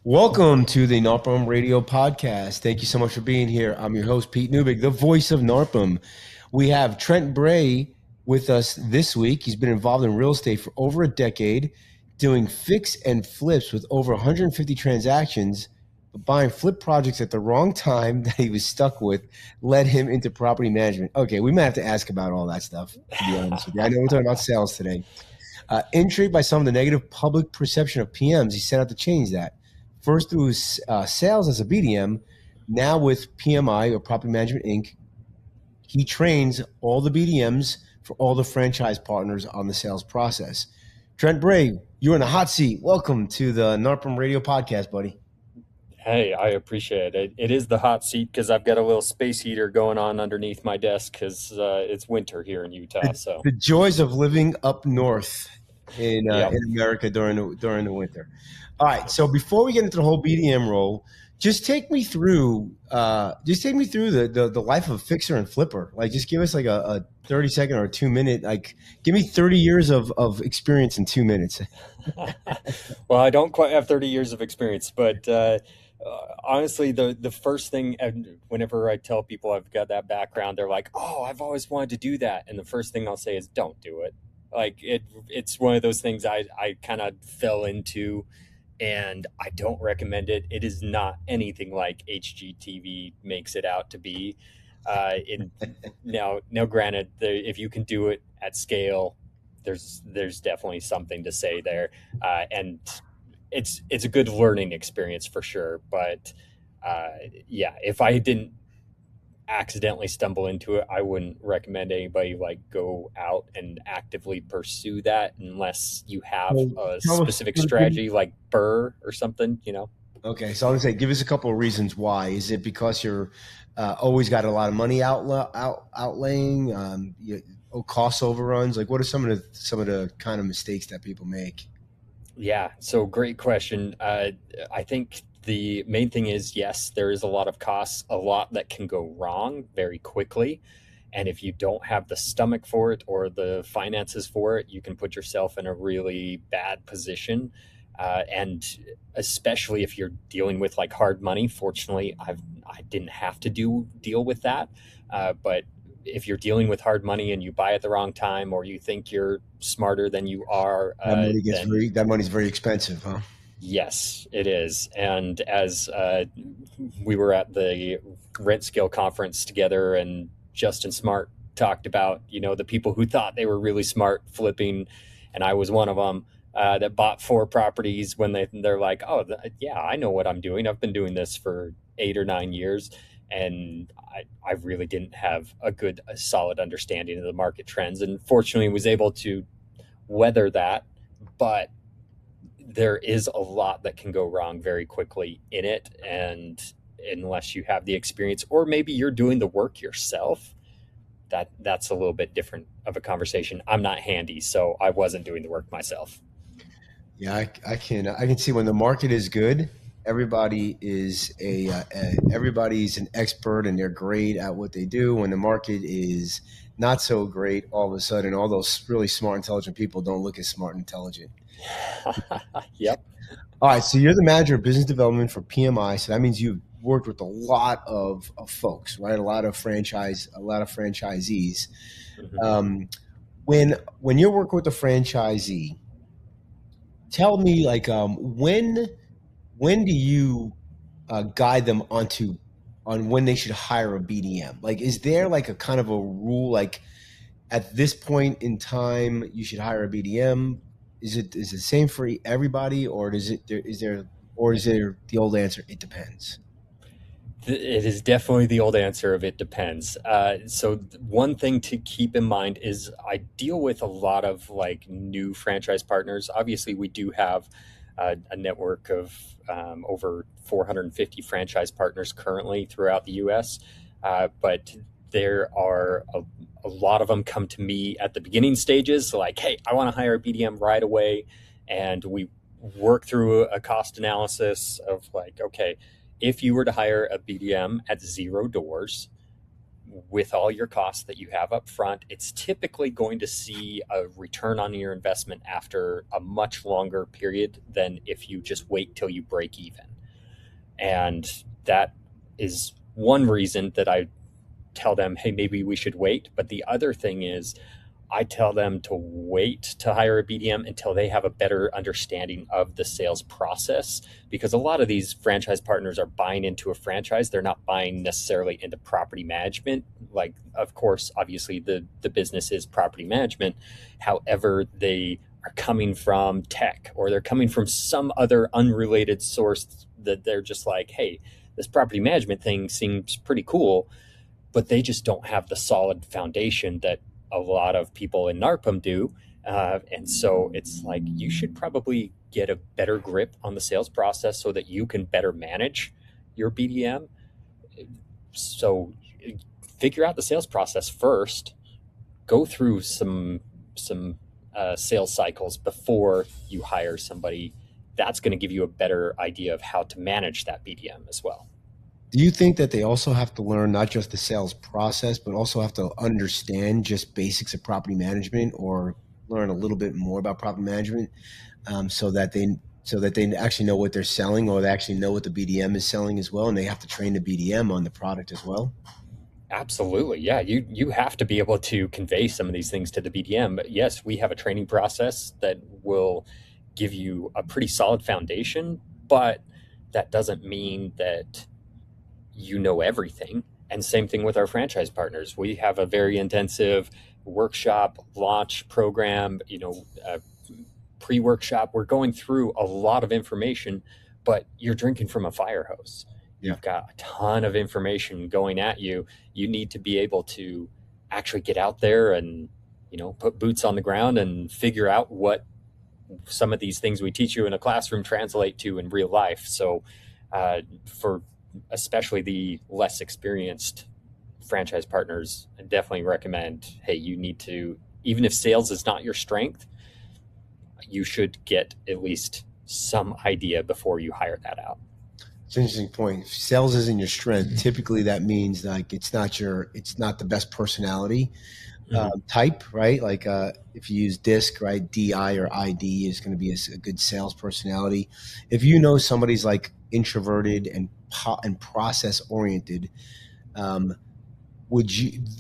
Welcome to the NARPM Radio Podcast. Thank you so much for being here. I'm your host, Pete Newbig, the voice of NARPM. We have Trent Bray with us this week. He's been involved in real estate for over a decade, doing fix and flips with over 150 transactions, but buying flip projects at the wrong time that he was stuck with led him into property management. Okay, we might have to ask about all that stuff, to be honest with you. I know we're talking about sales today. Intrigued by some of the negative public perception of PMs, he set out to change that. First through sales as a BDM, now with PMI or Property Management Inc., he trains all the BDMs for all the franchise partners on the sales process. Trent Bray, you're in the hot seat. Welcome to the NARPM Radio Podcast, buddy. Hey, I appreciate it. It is the hot seat because I've got a little space heater going on underneath my desk because it's winter here in Utah. So the joys of living up north in Yep. in America during the winter. All right, so before we get into the whole BDM role, just take me through the life of a fixer and flipper. Like, just give us like a 30-second or a 2-minute. Like, give me 30 years of experience in 2 minutes. Well, I don't quite have 30 years of experience, but honestly, the first thing, whenever I tell people I've got that background, they're like, "Oh, I've always wanted to do that," and the first thing I'll say is, "Don't do it." Like it's one of those things I kind of fell into. And I don't recommend it. It is not anything like HGTV makes it out to be. Now, granted, if you can do it at scale, there's definitely something to say there, and it's a good learning experience for sure. But yeah, if I didn't accidentally stumble into it, I wouldn't recommend anybody like go out and actively pursue that unless you have a specific strategy like Burr or something, Okay, so I'm gonna say, give us a couple of reasons why. Is it because you're always got a lot of money outlaying, cost overruns? Like, what are some of the kind of mistakes that people make? Yeah, so great question. I think the main thing is, yes, there is a lot of costs, a lot that can go wrong very quickly. And if you don't have the stomach for it or the finances for it, you can put yourself in a really bad position. And especially if you're dealing with like hard money. Fortunately, I didn't have to deal with that. But if you're dealing with hard money and you buy at the wrong time, or you think you're smarter than you are, that money's very expensive, huh? Yes, it is. And as we were at the Rent Scale conference together, and Justin Smart talked about, the people who thought they were really smart flipping, and I was one of them, that bought 4 properties when they're like, oh, yeah, I know what I'm doing. I've been doing this for 8 or 9 years. And I really didn't have a solid understanding of the market trends, and fortunately was able to weather that. But there is a lot that can go wrong very quickly in it. And unless you have the experience, or maybe you're doing the work yourself, that's a little bit different of a conversation. I'm not handy, so I wasn't doing the work myself. Yeah, I can see when the market is good, everybody is everybody's an expert and they're great at what they do. When the market is not so great, all of a sudden, all those really smart, intelligent people don't look as smart and intelligent. Yep. All right, so you're the manager of business development for PMI, so that means you've worked with a lot of folks, right? A lot of franchisees. Mm-hmm. When you're working with a franchisee, tell me, like, when do you guide them on when they should hire a BDM? Like, is there like a kind of a rule, like at this point in time you should hire a BDM? Is it the same for everybody, or is there the old answer, it depends? It is definitely the old answer of it depends. So one thing to keep in mind is I deal with a lot of like new franchise partners. Obviously, we do have a network of over 450 franchise partners currently throughout the U.S. But there are a lot of them come to me at the beginning stages, like, hey, I want to hire a BDM right away. And we work through a cost analysis of like, okay, if you were to hire a BDM at 0 doors with all your costs that you have up front, it's typically going to see a return on your investment after a much longer period than if you just wait till you break even. And that is one reason that I tell them, hey, maybe we should wait. But the other thing is, I tell them to wait to hire a BDM until they have a better understanding of the sales process, because a lot of these franchise partners are buying into a franchise. They're not buying necessarily into property management. Like, of course, obviously the business is property management. However, they are coming from tech, or they're coming from some other unrelated source that they're just like, hey, this property management thing seems pretty cool, but they just don't have the solid foundation that a lot of people in NARPM do. And so it's like, you should probably get a better grip on the sales process so that you can better manage your BDM. So figure out the sales process first, go through some sales cycles before you hire somebody. That's going to give you a better idea of how to manage that BDM as well. Do you think that they also have to learn not just the sales process, but also have to understand just basics of property management, or learn a little bit more about property management, so that they actually know what they're selling, or they actually know what the BDM is selling as well, and they have to train the BDM on the product as well? Absolutely. Yeah. You have to be able to convey some of these things to the BDM. But yes, we have a training process that will give you a pretty solid foundation, but that doesn't mean that you know everything. And same thing with our franchise partners. We have a very intensive workshop launch program, pre-workshop. We're going through a lot of information, but you're drinking from a fire hose. Yeah. You've got a ton of information going at you. You need to be able to actually get out there and, put boots on the ground and figure out what some of these things we teach you in a classroom translate to in real life. So for especially the less experienced franchise partners, I definitely recommend, hey, you need to, even if sales is not your strength, you should get at least some idea before you hire that out. It's an interesting point. If sales isn't your strength, typically that means like it's not the best personality type, right? Like if you use DISC, right? DI or ID is going to be a good sales personality. If you know somebody's like introverted and process oriented, would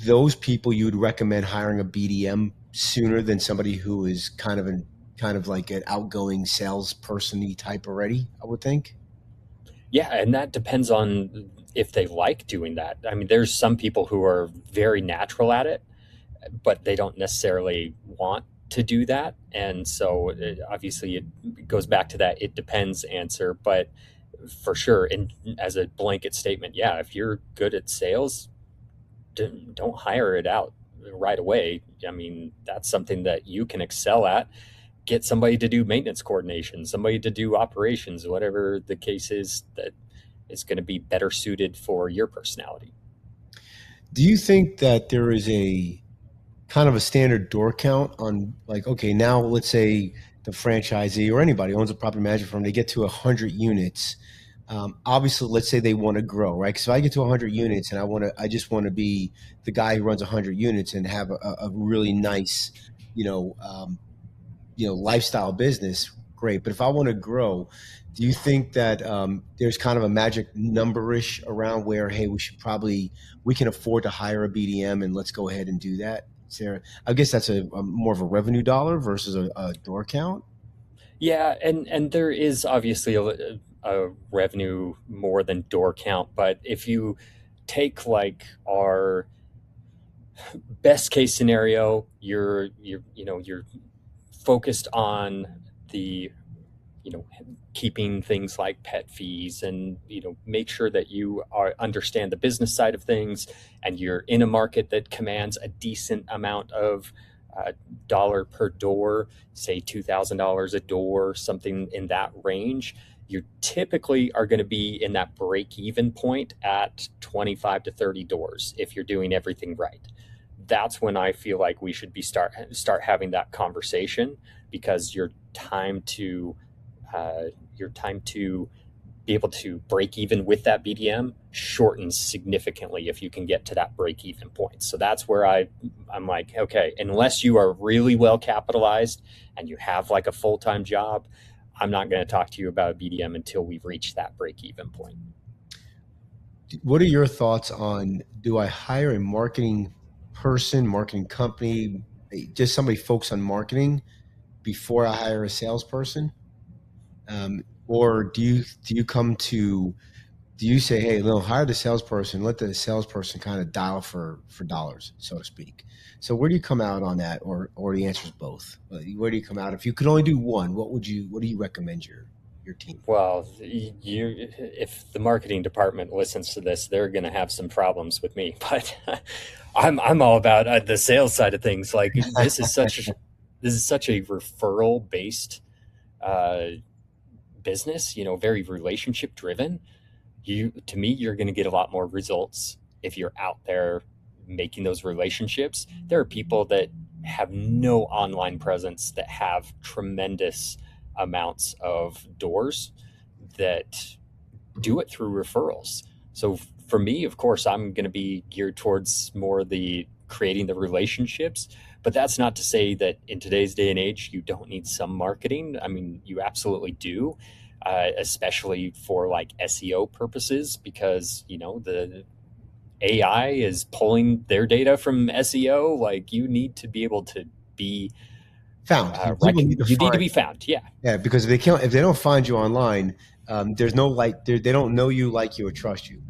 those people you would recommend hiring a BDM sooner than somebody who is kind of like an outgoing salesperson-y type already, I would think? Yeah, and that depends on if they like doing that. I mean, there's some people who are very natural at it, but they don't necessarily want to do that. And so obviously it goes back to that it depends answer. But for sure, and as a blanket statement, yeah, if you're good at sales, don't hire it out right away. I mean, that's something that you can excel at. Get somebody to do maintenance coordination, somebody to do operations, whatever the case is, that is going to be better suited for your personality. Do you think that there is a kind of a standard door count on, like, okay, now let's say the franchisee or anybody owns a property management firm, they get to 100 units. Obviously, let's say they want to grow, right? Because if I get to 100 units and I just want to be the guy who runs 100 units and have a really nice, lifestyle business, great. But if I want to grow, do you think that there's kind of a magic number-ish around where, hey, we can afford to hire a BDM and let's go ahead and do that? I guess that's a more of a revenue dollar versus a door count. Yeah, and there is obviously a revenue more than door count, but if you take like our best case scenario, you're focused on the keeping things like pet fees, and make sure that you understand the business side of things, and you're in a market that commands a decent amount of dollar per door, say $2,000 a door, something in that range. You typically are going to be in that break even point at 25 to 30 doors if you're doing everything right. That's when I feel like we should be start having that conversation, because your time to be able to break even with that BDM shortens significantly if you can get to that break even point. So that's where I'm like, okay, unless you are really well capitalized and you have like a full-time job, I'm not going to talk to you about a BDM until we've reached that break even point. What are your thoughts on, do I hire a marketing person, marketing company, just somebody focused on marketing before I hire a salesperson? Or do you come to, do you say, hey, no, hire the salesperson, let the salesperson kind of dial for dollars, so to speak? So where do you come out on that, or the answer is both? Where do you come out? If you could only do one, what do you recommend your team? Well, if the marketing department listens to this, they're going to have some problems with me. But I'm all about the sales side of things. Like this is such a referral based uh, business. Very relationship driven. To me, you're going to get a lot more results if you're out there making those relationships. There are people that have no online presence that have tremendous amounts of doors that do it through referrals. So for me, of course, I'm going to be geared towards more the creating the relationships. But that's not to say that in today's day and age, you don't need some marketing. I mean, you absolutely do, especially for like SEO purposes, because, the AI is pulling their data from SEO. Like you need to be able to be Found. People need to you need to find. be found. Yeah. Yeah, because if they don't find you online, there's no, like, they don't know you, like you, or trust you.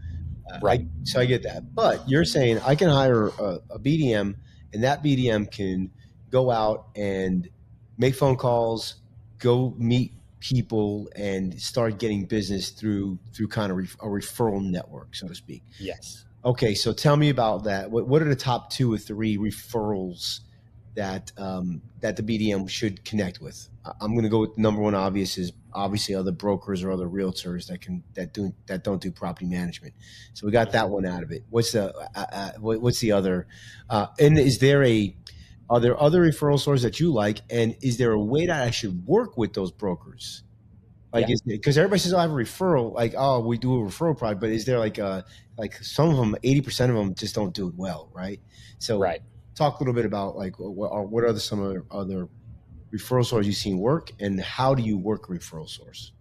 Right. So I get that, but you're saying I can hire a BDM, and that BDM can go out and make phone calls, go meet people, and start getting business through kind of a referral network, so to speak. Yes. Okay, so tell me about that. What are the top 2 or 3 referrals that the BDM should connect with? I'm going to go with number one. Obvious is obviously other brokers or other realtors that don't do property management. So we got that one out of it. What's the other? And are there other referral sources that you like? And is there a way that I should work with those brokers? Like, Yeah. because everybody says, "Oh, I have a referral." Like, "Oh, we do a referral product," but is there like some of them, 80% of them just don't do it well, right? So, Right. talk a little bit about like what are some other referral sources you've seen work, and how do you work a referral source?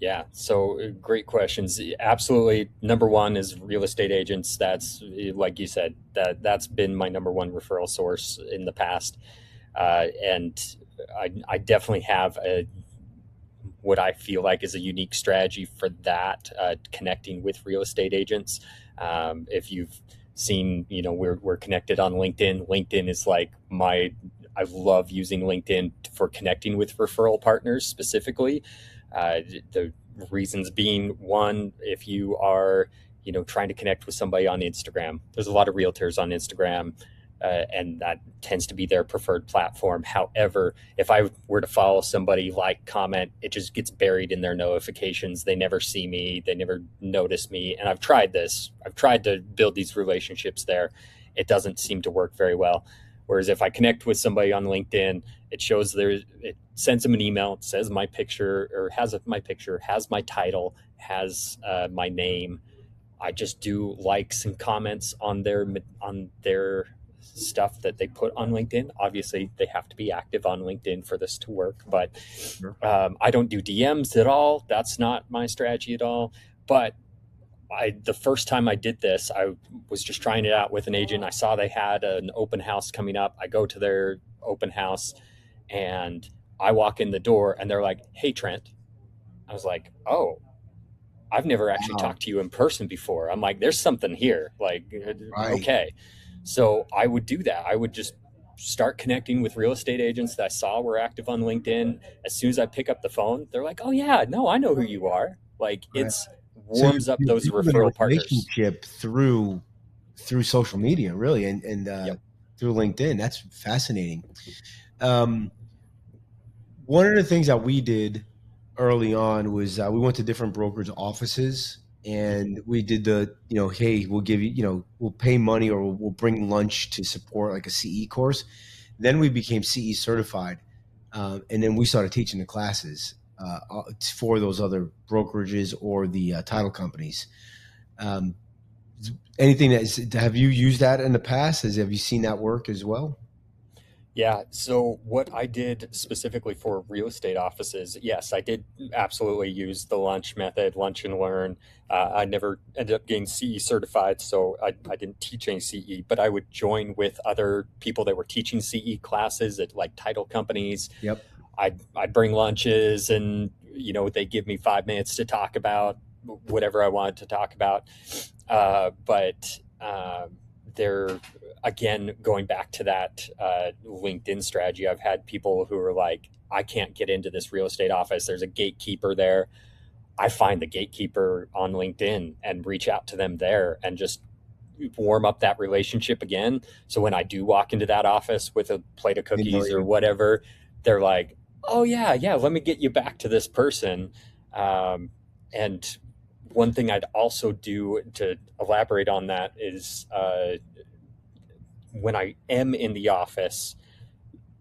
Yeah. So great questions. Absolutely. Number one is real estate agents. That's like you said, that's been my number one referral source in the past. And I definitely have what I feel like is a unique strategy for that, connecting with real estate agents. If you've seen, we're connected on LinkedIn. LinkedIn is like I love using LinkedIn for connecting with referral partners specifically. The reasons being, one, if you are, trying to connect with somebody on Instagram, there's a lot of realtors on Instagram, and that tends to be their preferred platform. However, if I were to follow somebody, like, comment, it just gets buried in their notifications. They never see me, they never notice me. And I've tried this. I've tried to build these relationships there. It doesn't seem to work very well. Whereas if I connect with somebody on LinkedIn, it sends them an email, it says my picture, or has my picture, has my title, has my name. I just do likes and comments on their stuff that they put on LinkedIn. Obviously, they have to be active on LinkedIn for this to work, but I don't do DMs at all. That's not my strategy at all. But the first time I did this, I was just trying it out with an agent. I saw they had an open house coming up. I go to their open house and I walk in the door and they're like, "Hey, Trent." I was like, "Oh, I've never actually Wow. talked to you in person before." I'm like, "There's something here." Like, Right. okay. So I would do that. I would just start connecting with real estate agents that I saw were active on LinkedIn. As soon as I pick up the phone, they're like, "Oh yeah, no, I know who you are." Like, Right. it's So warms up you're those building a referral partners. relationship through social media, really, and Yep. through LinkedIn. That's fascinating. Um, One of the things that we did early on was we went to different brokers' offices, and we did hey, we'll give you, we'll pay money, or we'll bring lunch to support like a CE course. Then we became CE certified, and then we started teaching the classes for those other brokerages or the title companies. Um, have you used that in the past? Have you seen that work as well? Yeah. So what I did specifically for real estate offices, yes, I did absolutely use the lunch method, lunch and learn. I never ended up getting CE certified, so I didn't teach any CE, but I would join with other people that were teaching CE classes at like title companies. Yep. I'd bring lunches, and they give me 5 minutes to talk about whatever I wanted to talk about. But they're again going back to that LinkedIn strategy. I've had people who are like, I can't get into this real estate office. There's a gatekeeper there. I find the gatekeeper on LinkedIn and reach out to them there and just warm up that relationship again. So when I do walk into that office with a plate of They know cookies or you. whatever, they're like, "Oh yeah, yeah, let me get you back to this person." And one thing I'd also do to elaborate on that is when I am in the office,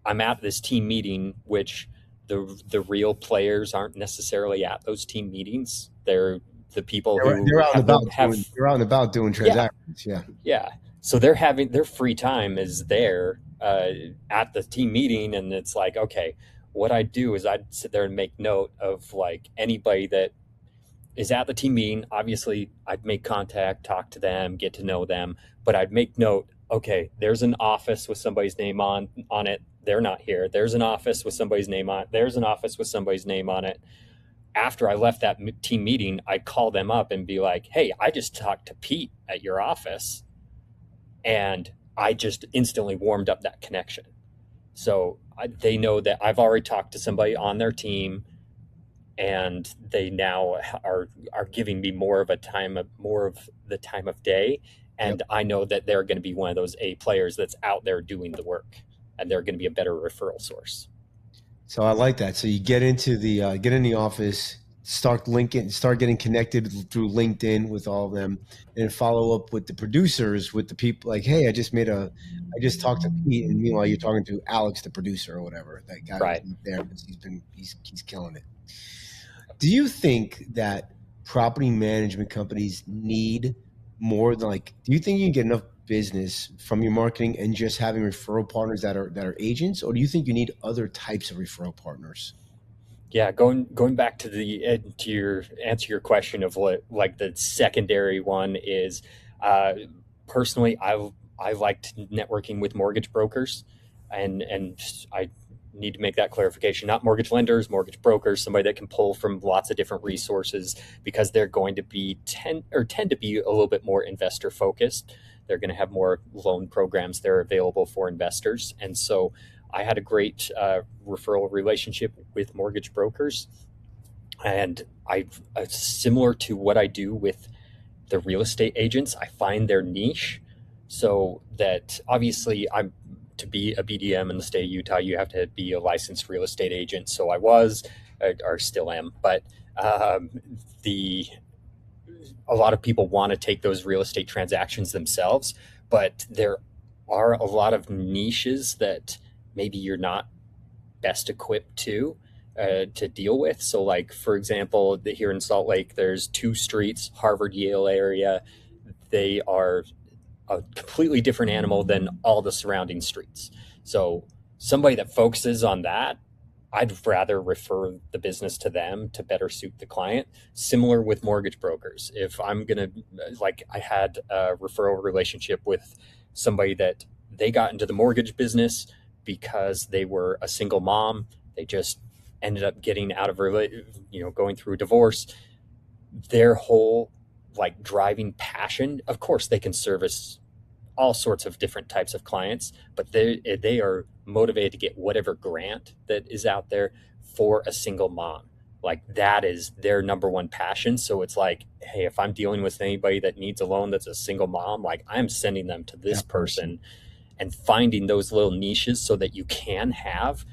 I'm at this team meeting, which the real players aren't necessarily at those team meetings. They're the people They're who out and have about their doing. have They're out and about doing yeah, transactions. Yeah. yeah. So they're having their free time is there at the team meeting, and it's like, okay, what I do is I'd sit there and make note of like anybody that is at the team meeting. Obviously, I'd make contact, talk to them, get to know them, but I'd make note. Okay, there's an office with somebody's name on it. They're not here. There's an office with somebody's name on it. There's an office with somebody's name on it. After I left that team meeting, I'd call them up and be like, "Hey, I just talked to Pete at your office, and I just instantly warmed up that connection." So they know that I've already talked to somebody on their team, and they now are giving me more of the time of day, Yep. and I know that they're going to be one of those A players that's out there doing the work, and they're going to be a better referral source. So I like that. So you get in the office, start getting connected through LinkedIn with all of them, and follow up with the producers, with the people. Like, hey, I just talked to Pete, and meanwhile you're talking to Alex, the producer or whatever. That guy was Right. not there because he's killing it. Do you think that property management companies need more than like? Do you think you can get enough business from your marketing and just having referral partners that are agents, or do you think you need other types of referral partners? Yeah, going back to the to your answer your question of what like the secondary one is, uh, personally, I liked networking with mortgage brokers, and I need to make that clarification. Not mortgage lenders, mortgage brokers, somebody that can pull from lots of different resources because they're going to be tend to be a little bit more investor focused. They're going to have more loan programs that are available for investors, and so I had a great referral relationship with mortgage brokers, and similar to what I do with the real estate agents. I find their niche, so that obviously I'm to be a BDM in the state of Utah, you have to be a licensed real estate agent. So I was, or still am, but um, the a lot of people want to take those real estate transactions themselves, but there are a lot of niches that maybe you're not best equipped to deal with. So, like for example, here in Salt Lake, there's two streets, Harvard Yale area. They are a completely different animal than all the surrounding streets. So, somebody that focuses on that, I'd rather refer the business to them to better suit the client. Similar with mortgage brokers. If I'm going to, like, I had a referral relationship with somebody that they got into the mortgage business because they were a single mom. They just ended up getting out of, going through a divorce. Their whole, like, driving passion, of course, they can service all sorts of different types of clients, but they are motivated to get whatever grant that is out there for a single mom. Like that is their number one passion. So it's like, hey, if I'm dealing with anybody that needs a loan that's a single mom, like I'm sending them to this That person. person and finding those little niches so that you can have,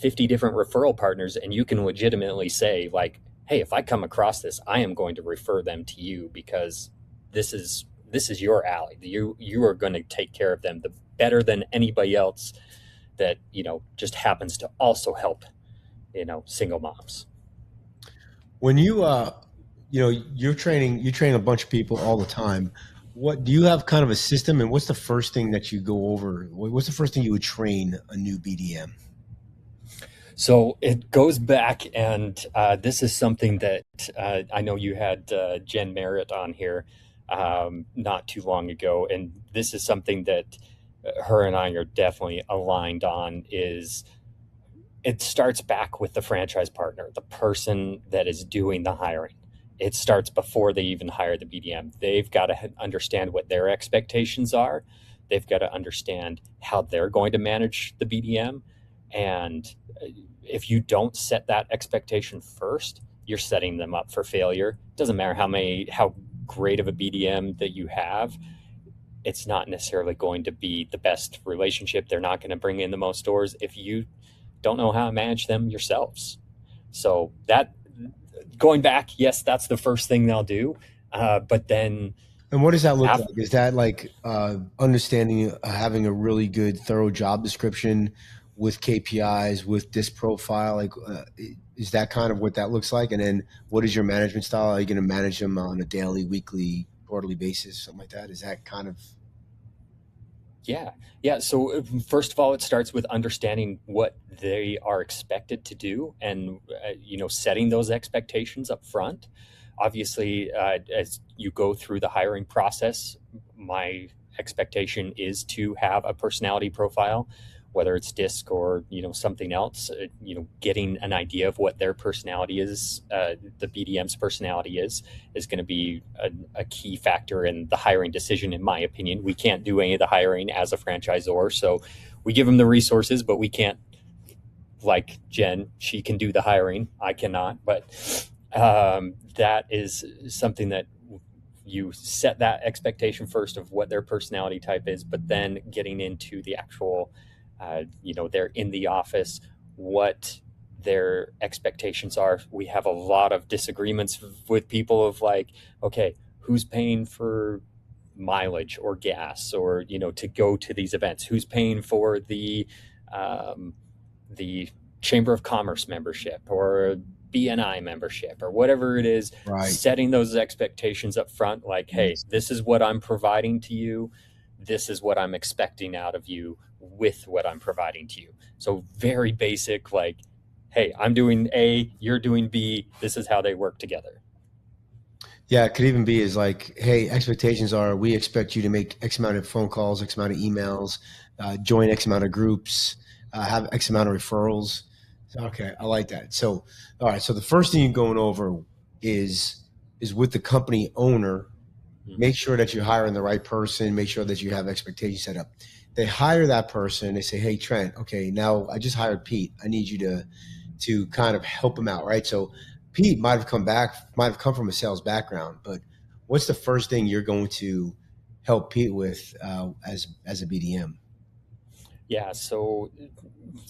50 different referral partners and you can legitimately say like, hey, if I come across this, I am going to refer them to you because this is your alley. You are going to take care of them the better than anybody else that just happens to also help single moms. When you you train a bunch of people all the time. What do you have kind of a system, and what's the first thing that you go over? What's the first thing you would train a new BDM? So it goes back, and this is something that I know you had Jen Merritt on here not too long ago, and this is something that her and I are definitely aligned on. Is it starts back with the franchise partner, the person that is doing the hiring. It starts before they even hire the BDM. They've got to understand what their expectations are. They've got to understand how they're going to manage the BDM. And if you don't set that expectation first, you're setting them up for failure. It doesn't matter how great of a BDM that you have, it's not necessarily going to be the best relationship. They're not going to bring in the most doors if you don't know how to manage them yourselves. So that, going back, yes, that's the first thing they'll do. But then, And what does that look like? Is that like understanding, having a really good, thorough job description with KPIs, with disc profile? Like, is that kind of what that looks like? And then, what is your management style? Are you going to manage them on a daily, weekly, quarterly basis, something like that? Is that kind of yeah. So first of all, it starts with understanding what they are expected to do, and setting those expectations up front. Obviously, as you go through the hiring process, my expectation is to have a personality profile, whether it's DISC or something else. Getting an idea of what their personality is, the BDM's personality is going to be a key factor in the hiring decision. In my opinion, we can't do any of the hiring as a franchisor, so we give them the resources, but we can't. Like Jen, she can do the hiring. I cannot, but that is something that you set that expectation first of what their personality type is, but then getting into the actual, they're in the office, what their expectations are. We have a lot of disagreements with people of like, okay, who's paying for mileage or gas or, to go to these events? Who's paying for the Chamber of Commerce membership or BNI membership or whatever it is, right? setting those expectations up front, like, hey, this is what I'm providing to you. This is what I'm expecting out of you with what I'm providing to you. So very basic, like, hey, I'm doing A, you're doing B. This is how they work together. Yeah, it could even be as like, hey, expectations are we expect you to make X amount of phone calls, X amount of emails, join X amount of groups, have X amount of referrals. Okay, I like that. So, all right. So the first thing you're going over is with the company owner. Make sure that you're hiring the right person. Make sure that you have expectations set up. They hire that person. They say, "Hey, Trent. Okay, now I just hired Pete. I need you to kind of help him out, right?" So Pete might have come from a sales background, but what's the first thing you're going to help Pete with as a BDM? Yeah. So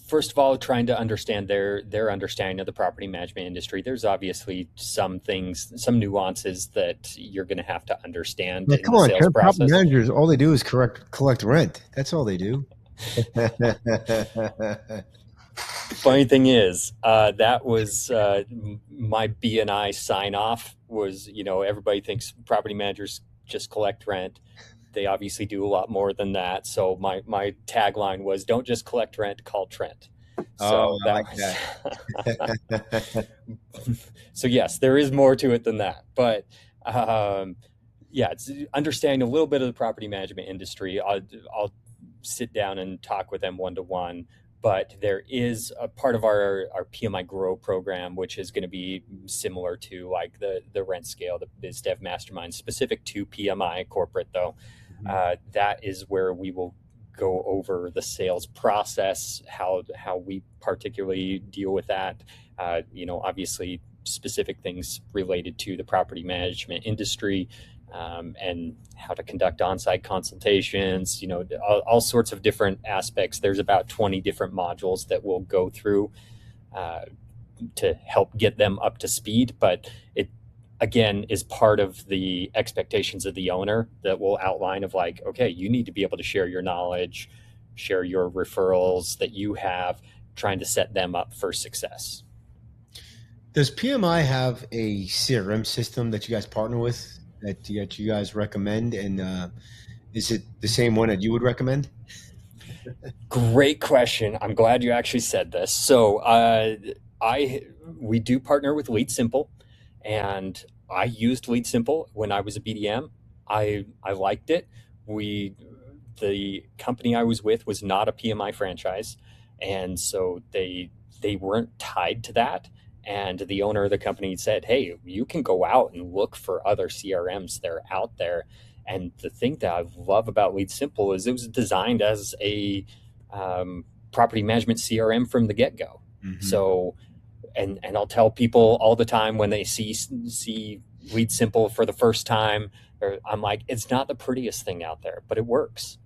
first of all, trying to understand their understanding of the property management industry. There's obviously some things, some nuances that you're going to have to understand Yeah, in come the on, sales Trent. Property process. managers, all they do is collect rent. That's all they do. Funny thing is, that was my BNI sign off. Was everybody thinks property managers just collect rent. They obviously do a lot more than that. So my tagline was, "Don't just collect rent, call Trent." Oh, So I that like was that. so yes, there is more to it than that. But yeah, it's understanding a little bit of the property management industry. I'll sit down and talk with them one to one. But there is a part of our PMI Grow program, which is going to be similar to like the rent scale, the Biz Dev Mastermind, specific to PMI corporate though. That is where we will go over the sales process, how we particularly deal with that. Obviously specific things related to the property management industry, and how to conduct on-site consultations, all sorts of different aspects. There's about 20 different modules that we'll go through uh, to help get them up to speed. But it, again, is part of the expectations of the owner that will outline of like, okay, you need to be able to share your knowledge, share your referrals that you have, trying to set them up for success. Does PMI have a CRM system that you guys partner with? that you guys recommend? And is it the same one that you would recommend? Great question. I'm glad you actually said this. So, I we do partner with Lead Simple, and I used Lead Simple when I was a BDM. I liked it. We the company I was with was not a PMI franchise, and so they weren't tied to that. And the owner of the company said, "Hey, you can go out and look for other CRMs that are out there." And the thing that I love about Lead Simple is it was designed as a property management CRM from the get go. Mm-hmm. So, and I'll tell people all the time when they see Lead Simple for the first time, or I'm like, it's not the prettiest thing out there, but it works.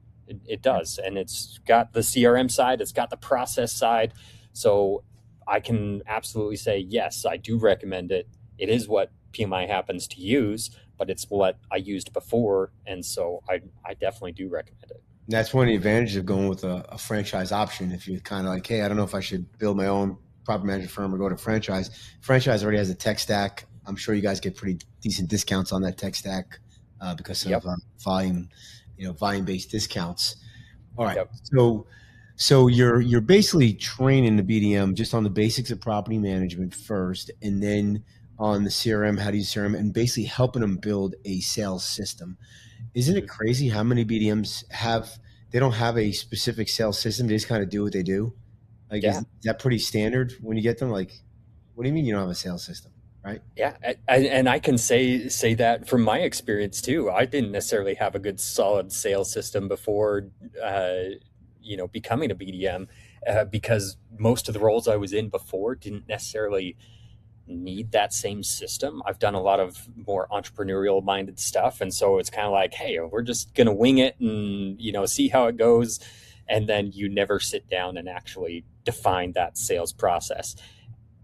It does, and it's got the CRM side, it's got the process side. So I can absolutely say yes, I do recommend it. It is what PMI happens to use, but it's what I used before, and so I definitely do recommend it. That's one of the advantages of going with a franchise option. If you're kind of like, hey, I don't know if I should build my own property management firm or go to franchise. Franchise already has a tech stack. I'm sure you guys get pretty decent discounts on that tech stack because of Yep. volume, volume-based discounts. All right. Yep. So you're basically training the BDM just on the basics of property management first, and then on the CRM, how to use CRM, and basically helping them build a sales system. Isn't it crazy how many BDMs they don't have a specific sales system? They just kind of do what they do. Like, Yeah. is that pretty standard when you get them? Like, what do you mean you don't have a sales system, right? Yeah, and I can say that from my experience too. I didn't necessarily have a good solid sales system before, becoming a BDM, because most of the roles I was in before didn't necessarily need that same system. I've done a lot of more entrepreneurial minded stuff, and so it's kind of like, hey, we're just gonna wing it and see how it goes, and then you never sit down and actually define that sales process.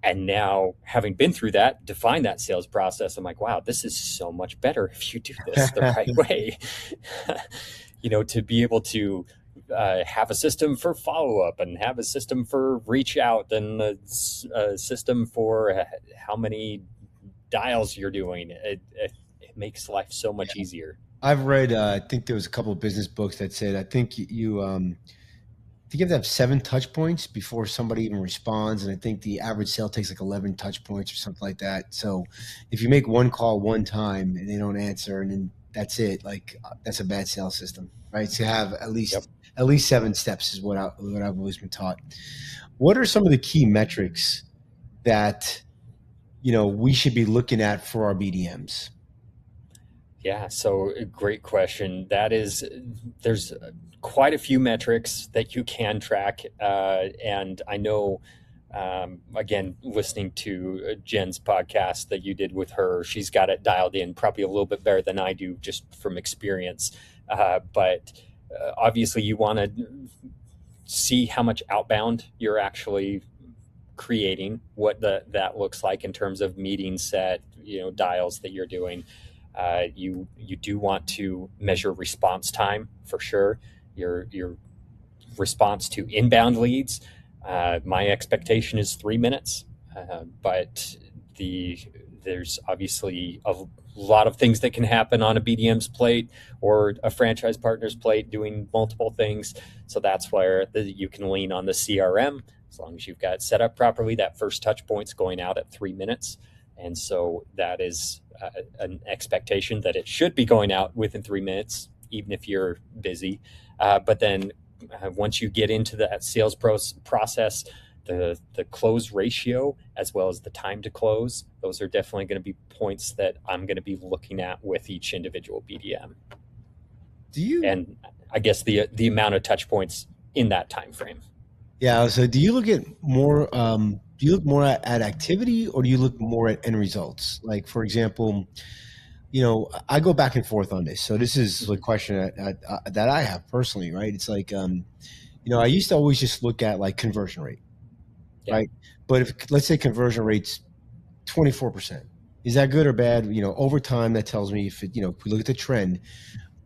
And now, having been through that, define that sales process, I'm like, wow, this is so much better if you do this the right way. To be able to have a system for follow up and have a system for reach out and a system for how many dials you're doing. It makes life so much easier. I've read. I think there was a couple of business books that said I think you have to have 7 touch points before somebody even responds, and I think the average sale takes like 11 touch points or something like that. So if you make one call one time and they don't answer, and then that's it, like that's a bad sales system, right? To have at Yep. least 7 steps is what I've always been taught. What are some of the key metrics that we should be looking at for our BDMs? Yeah, so great question. There's quite a few metrics that you can track. And I know, again, listening to Jen's podcast that you did with her, she's got it dialed in probably a little bit better than I do just from experience. But obviously, you want to see how much outbound you're actually creating, what that looks like in terms of meeting set, dials that you're doing. You do want to measure response time for sure. Your response to inbound leads. My expectation is 3 minutes, but there's obviously a lot of things that can happen on a BDM's plate or a franchise partner's plate doing multiple things. So that's where you can lean on the CRM as long as you've got it set up properly. That first touch point's going out at 3 minutes. And so that is an expectation that it should be going out within 3 minutes, even if you're busy. But then once you get into that sales process, the close ratio as well as the time to close, those are definitely going to be points that I'm going to be looking at with each individual BDM. And I guess the amount of touch points in that time frame. Yeah. So do you look at more? Do you look more at activity, or do you look more at end results? Like, for example, I go back and forth on this. So this is a question that I have personally, right? It's like, I used to always just look at like conversion rate, Yeah. right? But if let's say conversion rate's 24%, is that good or bad? Over time, that tells me if we look at the trend,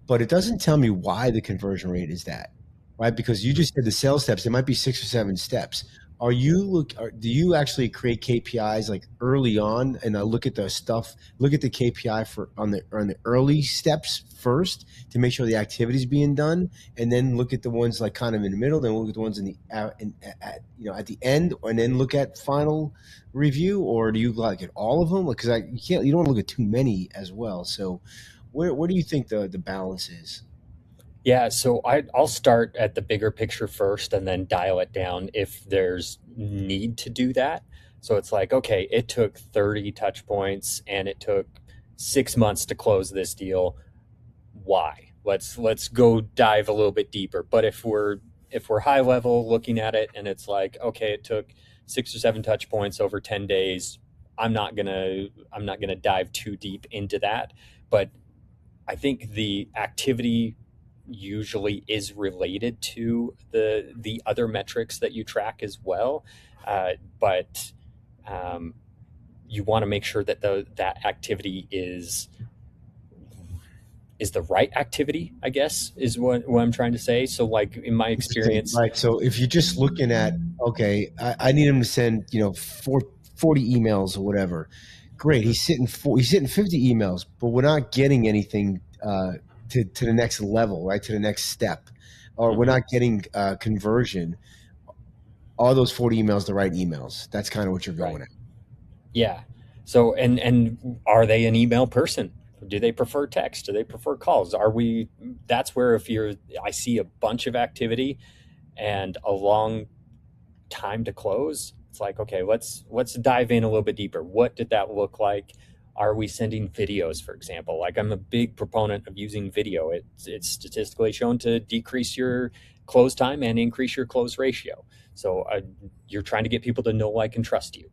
but it doesn't tell me why the conversion rate is that, right? Because you just said the sales steps, it might be 6 or 7 steps. do you actually create KPIs like early on and look at the stuff, look at the KPI for on the early steps first to make sure the activity is being done, and then look at the ones like kind of in the middle, then look at the ones in the at the end, and then look at final review, or do you like at all of them? Because you don't want to look at too many as well. So where do you think the balance is? Yeah, so I'll start at the bigger picture first and then dial it down if there's need to do that. So it's like, okay, it took 30 touch points and it took 6 months to close this deal. Why? Let's go dive a little bit deeper. But if we're high level looking at it and it's like, okay, it took 6 or 7 touch points over 10 days, I'm not gonna dive too deep into that. But I think the activity usually is related to the other metrics that you track as well. But um, you want to make sure that that activity is the right activity, I guess, is what I'm trying to say. So like in my Interesting. experience. Right. So if you're just looking at, okay, I need him to send, 40 emails or whatever. Great. Mhm. He's hitting 50 emails, but we're not getting anything to the next level, right? To the next step, or we're Mhm. not getting conversion. Are those 40 emails the right emails? That's kind of what you're Right. going at. Yeah. So and are they an email person? Do they prefer text? Do they prefer calls? Are we That's where if you're I see a bunch of activity and a long time to close, it's like, okay, let's dive in a little bit deeper. What did that look like? Are we sending videos, for example? Like, I'm a big proponent of using video. It's statistically shown to decrease your close time and increase your close ratio. So you're trying to get people to know, like, and trust you.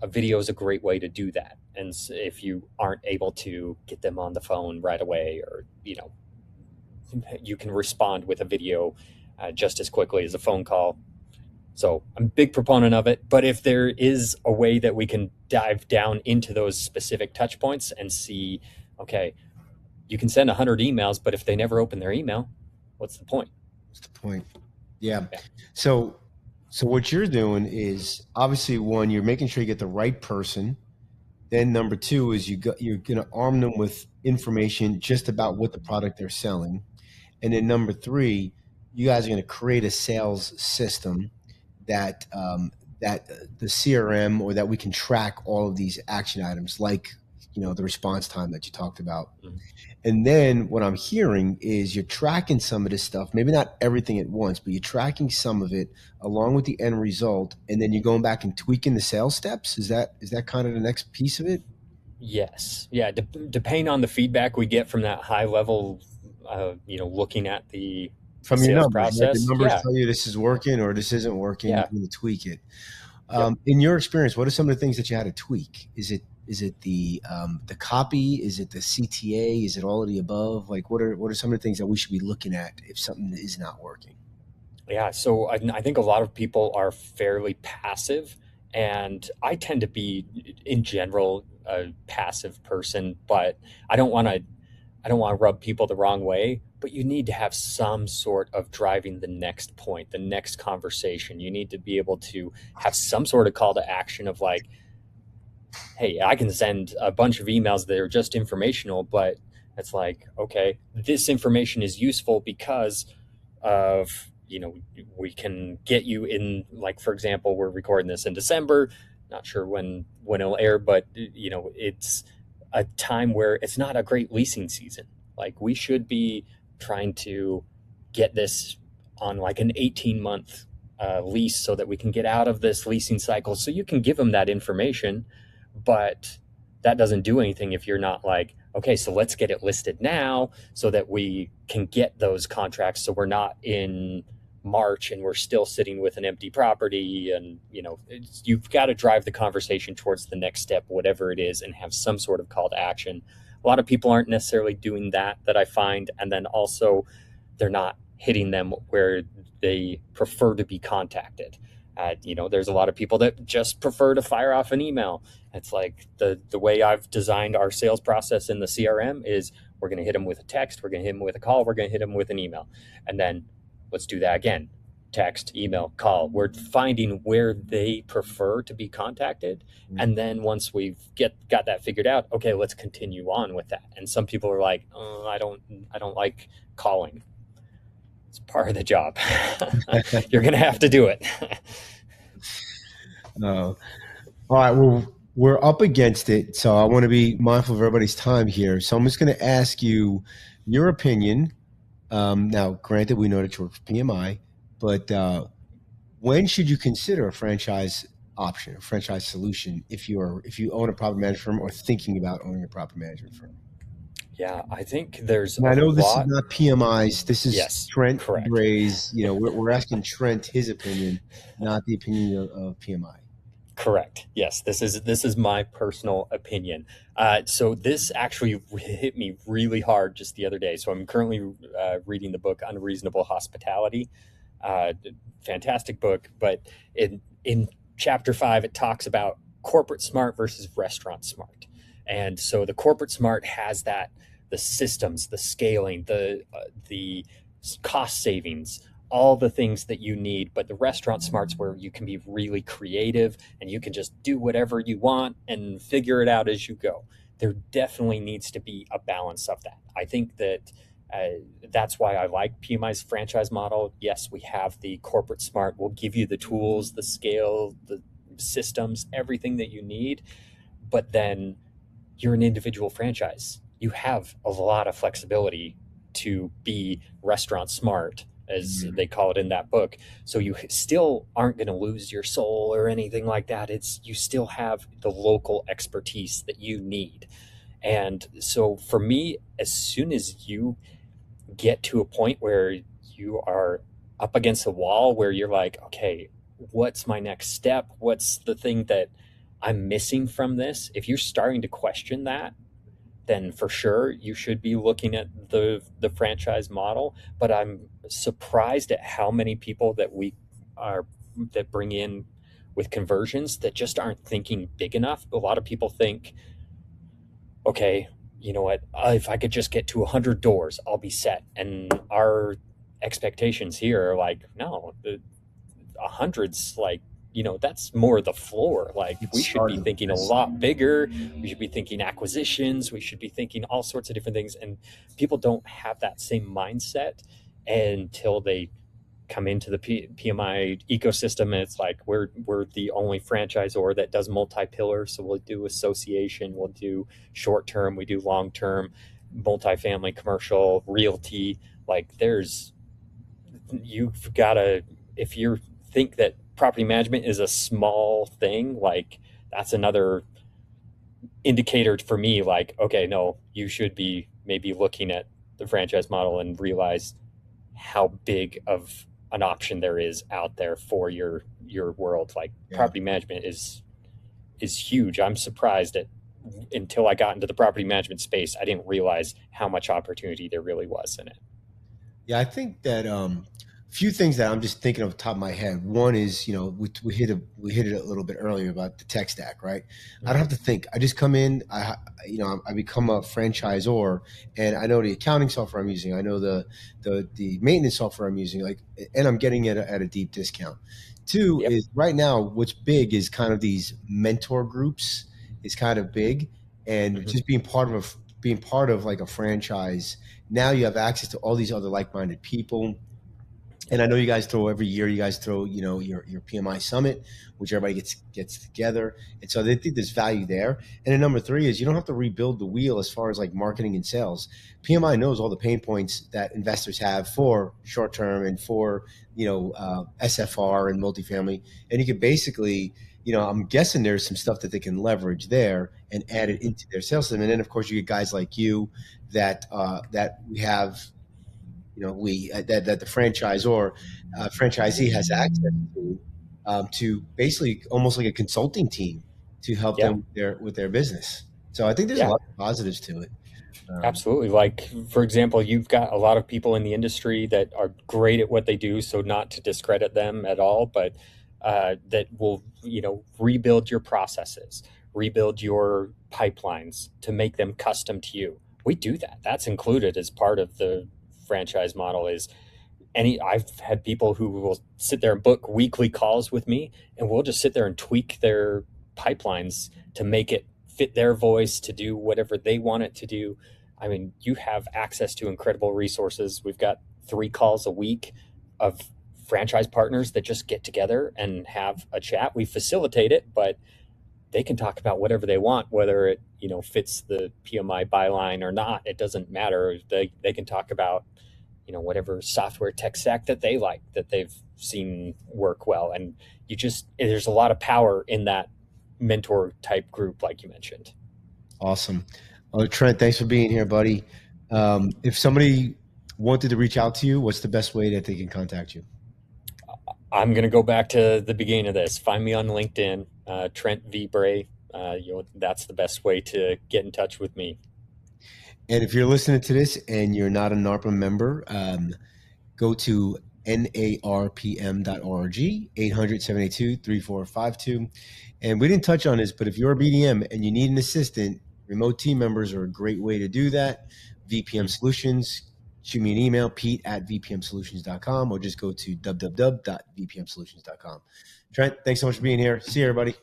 A video is a great way to do that. And if you aren't able to get them on the phone right away, or you can respond with a video just as quickly as a phone call. So I'm a big proponent of it. But if there is a way that we can dive down into those specific touch points and see, okay, you can send 100 emails, but if they never open their email, what's the point? That's the point. Yeah. Yeah. So, so what you're doing is obviously one, you're making sure you get the right person. Then number two is you're going to arm them with information just about what the product they're selling. And then number three, you guys are going to create a sales system that that the CRM or that we can track all of these action items, like the response time that you talked about. Mhm. And then what I'm hearing is you're tracking some of this stuff, maybe not everything at once, but you're tracking some of it along with the end result, and then you're going back and tweaking the sales steps. Is that kind of the next piece of it? Yes. Yeah. Depending on the feedback we get from that high level, looking at the From your sales numbers, right? The process. numbers Yeah. tell you this is working or this isn't working. You're Yeah. going to tweak it. Yep. In your experience, what are some of the things that you had to tweak? Is it the copy? Is it the CTA? Is it all of the above? Like, what are some of the things that we should be looking at if something is not working? Yeah, so I think a lot of people are fairly passive, and I tend to be, in general, a passive person. But I don't want to, I don't want to rub people the wrong way. But you need to have some sort of driving the next point, the next conversation. You need to be able to have some sort of call to action of like, hey, I can send a bunch of emails that are just informational, but it's like, okay, this information is useful because of, we can get you in, like, for example, we're recording this in December, not sure when it'll air, but it's a time where it's not a great leasing season. Like, we should be trying to get this on like an 18-month lease so that we can get out of this leasing cycle. So you can give them that information, but that doesn't do anything if you're not like, okay, so let's get it listed now so that we can get those contracts, so we're not in March and we're still sitting with an empty property. And you've got to drive the conversation towards the next step, whatever it is, and have some sort of call to action. A lot of people aren't necessarily doing that I find. And then also, they're not hitting them where they prefer to be contacted. There's a lot of people that just prefer to fire off an email. It's like the way I've designed our sales process in the CRM is, we're going to hit them with a text, we're going to hit them with a call, we're going to hit them with an email, and then let's do that again. text, email, call. We're finding where they prefer to be contacted. And then once we've got that figured out, okay, let's continue on with that. And some people are like, oh, I don't like calling. It's part of the job. You're going to have to do it. All right. Well, we're up against it, so I want to be mindful of everybody's time here. So I'm just going to ask you your opinion. Now, granted, we know that you're PMI, but when should you consider a franchise option, a franchise solution, if you own a property management firm or thinking about owning a property management firm? Yeah, I think there's And a I know this is lot. not PMI's. This is Yes, Trent correct. Bray's. We're asking Trent his opinion, not the opinion of PMI. Correct. Yes, this is my personal opinion. So this actually hit me really hard just the other day. So I'm currently reading the book Unreasonable Hospitality. Uh, Fantastic book, but in chapter 5 it talks about corporate smart versus restaurant smart. And so the corporate smart has that the systems, the scaling, the cost savings, all the things that you need. But the restaurant smarts where you can be really creative and you can just do whatever you want and figure it out as you go. There definitely needs to be a balance of that. I think that that's why I like PMI's franchise model. Yes, we have the corporate smart. We'll give you the tools, the scale, the systems, everything that you need. But then you're an individual franchise. You have a lot of flexibility to be restaurant smart, as they call it in that book. So you still aren't going to lose your soul or anything like that. It's you still have the local expertise that you need. And so for me, as soon as you get to a point where you are up against a wall where you're like, okay, what's my next step? What's the thing that I'm missing from this? If you're starting to question that, then for sure you should be looking at the franchise model. But I'm surprised at how many people that bring in with conversions that just aren't thinking big enough. A lot of people think, okay, you know what? If I could just get to 100 doors, I'll be set. And our expectations here are like, no, the 100's like, that's more the floor. Like we should be thinking a lot bigger. We should be thinking acquisitions. We should be thinking all sorts of different things. And people don't have that same mindset until they come into the PMI ecosystem, and it's like we're the only franchisor that does multi-pillar. So we'll do association, we'll do short term, we do long term, multifamily, commercial, realty. Like you've got to, if you think that property management is a small thing, like that's another indicator for me, like, okay, no, you should be maybe looking at the franchise model and realize how big of an option there is out there for your world. Like property management is huge. I'm surprised that until I got into the property management space, I didn't realize how much opportunity there really was in it. Yeah, I think that few things that I'm just thinking of the top of my head. One is, we hit it a little bit earlier about the tech stack, right? I don't have to think. I just come in. I become a franchisor, and I know the accounting software I'm using. I know the maintenance software I'm using. And I'm getting it at a deep discount. Two is right now, what's big is kind of these mentor groups is kind of big, and just being part of like a franchise. Now you have access to all these other like-minded people. And I know you guys every year, your PMI summit, which everybody gets together. And so they think there's value there. And then number 3 is you don't have to rebuild the wheel as far as like marketing and sales. PMI knows all the pain points that investors have for short term and for, SFR and multifamily. And you could basically, I'm guessing there's some stuff that they can leverage there and add it into their sales system. And then of course you get guys like you that we have, that the franchisee has access to basically almost like a consulting team to help them with their business. So I think there's a lot of positives to it. Absolutely. Like, for example, you've got a lot of people in the industry that are great at what they do. So not to discredit them at all, but that will, rebuild your processes, rebuild your pipelines to make them custom to you. We do that. That's included as part of the franchise model is I've had people who will sit there and book weekly calls with me, and we'll just sit there and tweak their pipelines to make it fit their voice, to do whatever they want it to do. I mean, you have access to incredible resources. We've got 3 calls a week of franchise partners that just get together and have a chat. We facilitate it, but they can talk about whatever they want, whether it, fits the PMI byline or not. It doesn't matter. They can talk about, whatever software tech stack that they like, that they've seen work well. And there's a lot of power in that mentor type group, like you mentioned. Awesome. Trent, thanks for being here, buddy. If somebody wanted to reach out to you, what's the best way that they can contact you? I'm going to go back to the beginning of this. Find me on LinkedIn, Trent V. Bray. That's the best way to get in touch with me. And if you're listening to this and you're not a NARPM member, go to narpm.org, 800-782-3452. And we didn't touch on this, but if you're a BDM and you need an assistant, remote team members are a great way to do that. VPM Solutions, shoot me an email, pete@vpmsolutions.com, or just go to www.vpmsolutions.com. Trent, thanks so much for being here. See you, everybody.